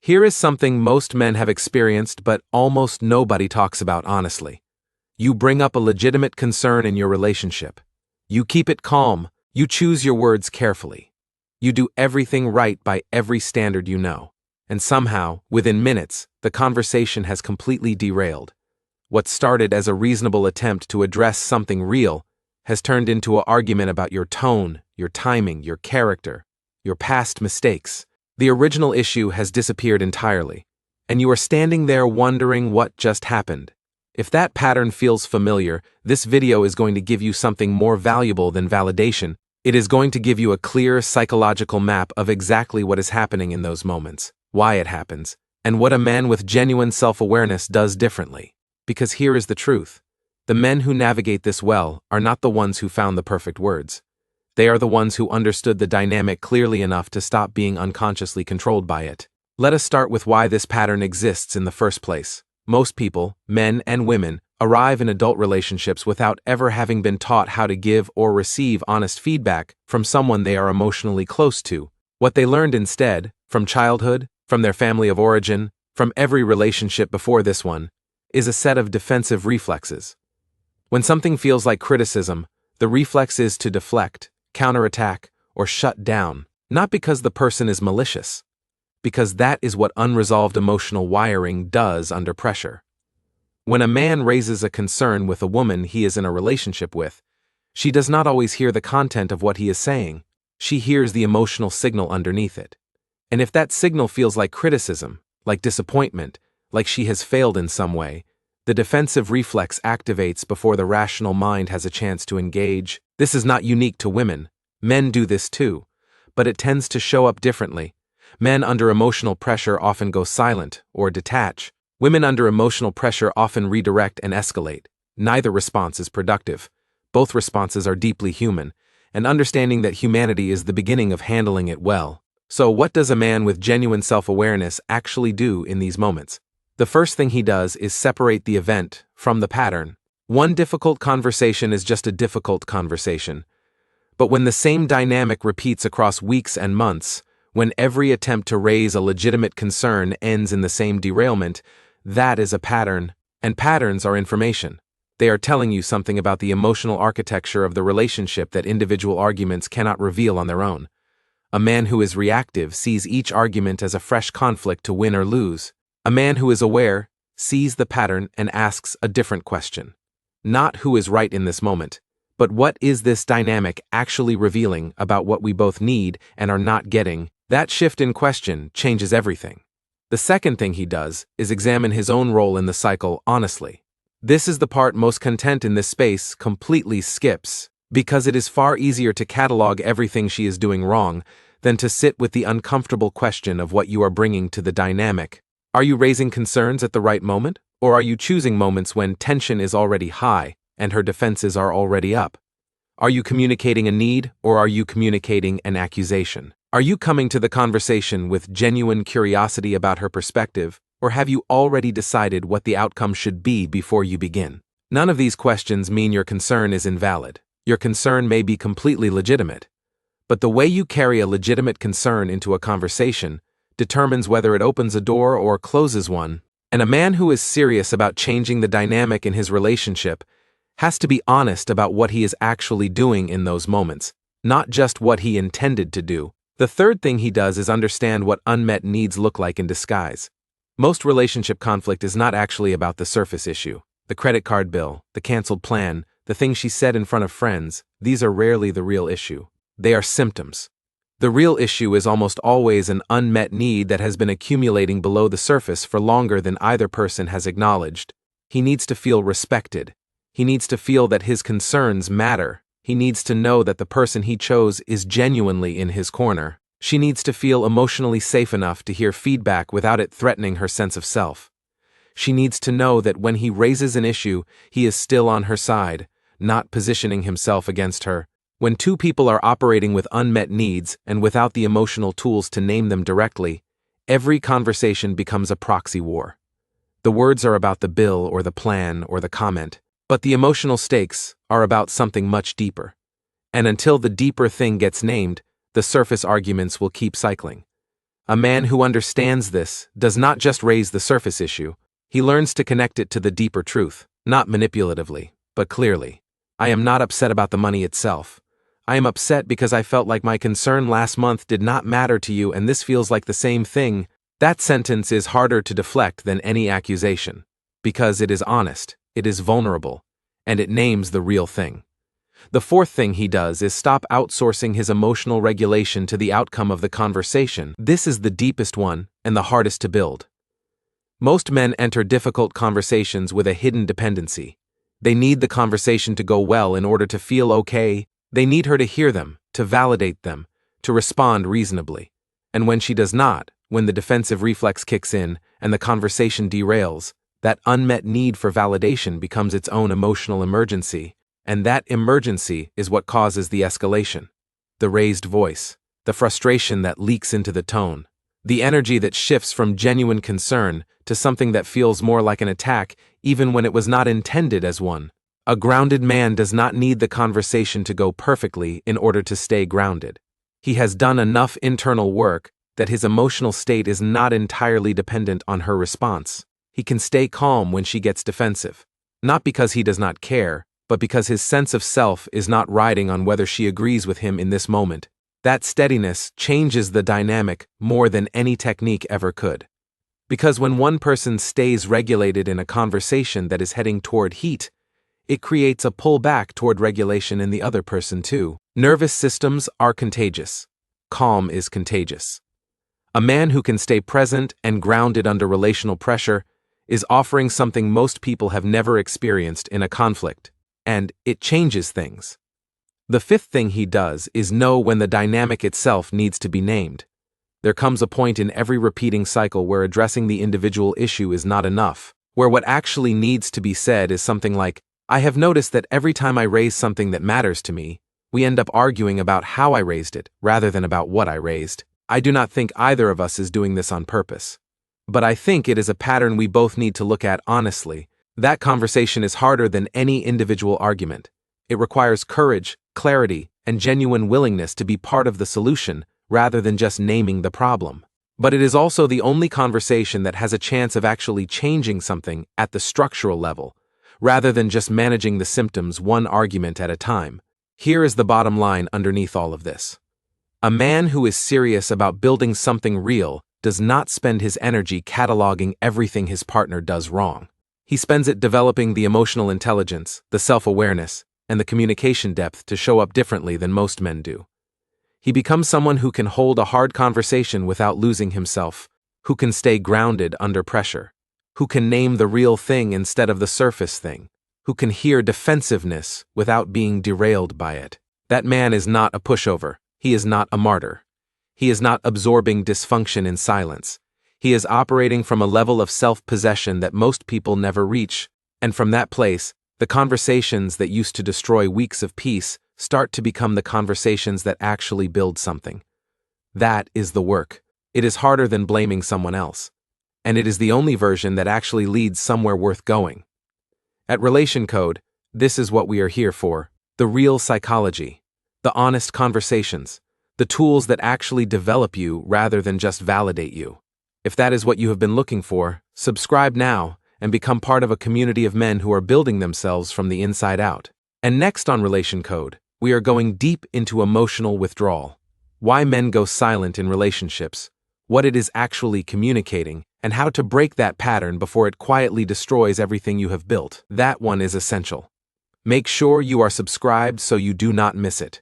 Here is something most men have experienced but almost nobody talks about honestly. You bring up a legitimate concern in your relationship. You keep it calm, you choose your words carefully. You do everything right by every standard you know. And somehow, within minutes, the conversation has completely derailed. What started as a reasonable attempt to address something real has turned into an argument about your tone, your timing, your character, your past mistakes. The original issue has disappeared entirely, and you are standing there wondering what just happened. If that pattern feels familiar, this video is going to give you something more valuable than validation. It is going to give you a clear psychological map of exactly what is happening in those moments, why it happens, and what a man with genuine self-awareness does differently. Because here is the truth. The men who navigate this well are not the ones who found the perfect words. They are the ones who understood the dynamic clearly enough to stop being unconsciously controlled by it. Let us start with why this pattern exists in the first place. Most people, men and women, arrive in adult relationships without ever having been taught how to give or receive honest feedback from someone they are emotionally close to. What they learned instead, from childhood, from their family of origin, from every relationship before this one, is a set of defensive reflexes. When something feels like criticism, the reflex is to deflect, counterattack, or shut down, not because the person is malicious, because that is what unresolved emotional wiring does under pressure. When a man raises a concern with a woman he is in a relationship with, she does not always hear the content of what he is saying. She hears the emotional signal underneath it. And if that signal feels like criticism, like disappointment, like she has failed in some way, the defensive reflex activates before the rational mind has a chance to engage. This is not unique to women. Men do this too, but it tends to show up differently. Men under emotional pressure often go silent or detach. Women under emotional pressure often redirect and escalate. Neither response is productive. Both responses are deeply human, and understanding that humanity is the beginning of handling it well. So what does a man with genuine self-awareness actually do in these moments? The first thing he does is separate the event from the pattern. One difficult conversation is just a difficult conversation. But when the same dynamic repeats across weeks and months, when every attempt to raise a legitimate concern ends in the same derailment, that is a pattern, and patterns are information. They are telling you something about the emotional architecture of the relationship that individual arguments cannot reveal on their own. A man who is reactive sees each argument as a fresh conflict to win or lose. A man who is aware sees the pattern and asks a different question. Not who is right in this moment, but what is this dynamic actually revealing about what we both need and are not getting? That shift in question changes everything. The second thing he does is examine his own role in the cycle honestly. This is the part most content in this space completely skips, because it is far easier to catalog everything she is doing wrong than to sit with the uncomfortable question of what you are bringing to the dynamic. Are you raising concerns at the right moment, or are you choosing moments when tension is already high and her defenses are already up? Are you communicating a need, or are you communicating an accusation? Are you coming to the conversation with genuine curiosity about her perspective, or have you already decided what the outcome should be before you begin? None of these questions mean your concern is invalid. Your concern may be completely legitimate. But the way you carry a legitimate concern into a conversation determines whether it opens a door or closes one. And a man who is serious about changing the dynamic in his relationship has to be honest about what he is actually doing in those moments, not just what he intended to do. The third thing he does is understand what unmet needs look like in disguise. Most relationship conflict is not actually about the surface issue. The credit card bill, the canceled plan, the things she said in front of friends, these are rarely the real issue. They are symptoms. The real issue is almost always an unmet need that has been accumulating below the surface for longer than either person has acknowledged. He needs to feel respected. He needs to feel that his concerns matter. He needs to know that the person he chose is genuinely in his corner. She needs to feel emotionally safe enough to hear feedback without it threatening her sense of self. She needs to know that when he raises an issue, he is still on her side, not positioning himself against her. When two people are operating with unmet needs and without the emotional tools to name them directly, every conversation becomes a proxy war. The words are about the bill or the plan or the comment, but the emotional stakes are about something much deeper. And until the deeper thing gets named, the surface arguments will keep cycling. A man who understands this does not just raise the surface issue, he learns to connect it to the deeper truth, not manipulatively, but clearly. I am not upset about the money itself. I am upset because I felt like my concern last month did not matter to you and this feels like the same thing. That sentence is harder to deflect than any accusation, because it is honest, it is vulnerable, and it names the real thing. The fourth thing he does is stop outsourcing his emotional regulation to the outcome of the conversation. This is the deepest one and the hardest to build. Most men enter difficult conversations with a hidden dependency. They need the conversation to go well in order to feel okay. They need her to hear them, to validate them, to respond reasonably. And when she does not, when the defensive reflex kicks in and the conversation derails, that unmet need for validation becomes its own emotional emergency. And that emergency is what causes the escalation. The raised voice, the frustration that leaks into the tone, the energy that shifts from genuine concern to something that feels more like an attack even when it was not intended as one. A grounded man does not need the conversation to go perfectly in order to stay grounded. He has done enough internal work that his emotional state is not entirely dependent on her response. He can stay calm when she gets defensive, not because he does not care, but because his sense of self is not riding on whether she agrees with him in this moment. That steadiness changes the dynamic more than any technique ever could. Because when one person stays regulated in a conversation that is heading toward heat, it creates a pullback toward regulation in the other person too. Nervous systems are contagious. Calm is contagious. A man who can stay present and grounded under relational pressure is offering something most people have never experienced in a conflict, and it changes things. The fifth thing he does is know when the dynamic itself needs to be named. There comes a point in every repeating cycle where addressing the individual issue is not enough, where what actually needs to be said is something like, I have noticed that every time I raise something that matters to me, we end up arguing about how I raised it rather than about what I raised. I do not think either of us is doing this on purpose. But I think it is a pattern we both need to look at honestly. That conversation is harder than any individual argument. It requires courage, clarity, and genuine willingness to be part of the solution rather than just naming the problem. But it is also the only conversation that has a chance of actually changing something at the structural level, rather than just managing the symptoms one argument at a time. Here is the bottom line underneath all of this. A man who is serious about building something real does not spend his energy cataloging everything his partner does wrong. He spends it developing the emotional intelligence, the self-awareness, and the communication depth to show up differently than most men do. He becomes someone who can hold a hard conversation without losing himself, who can stay grounded under pressure, who can name the real thing instead of the surface thing, who can hear defensiveness without being derailed by it. That man is not a pushover. He is not a martyr. He is not absorbing dysfunction in silence. He is operating from a level of self-possession that most people never reach, and from that place, the conversations that used to destroy weeks of peace start to become the conversations that actually build something. That is the work. It is harder than blaming someone else, and it is the only version that actually leads somewhere worth going. At Relation Code, this is what we are here for: the real psychology, the honest conversations, the tools that actually develop you rather than just validate you. If that is what you have been looking for, subscribe now and become part of a community of men who are building themselves from the inside out. And next on Relation Code, we are going deep into emotional withdrawal, why men go silent in relationships, what it is actually communicating, and how to break that pattern before it quietly destroys everything you have built. That one is essential. Make sure you are subscribed so you do not miss it.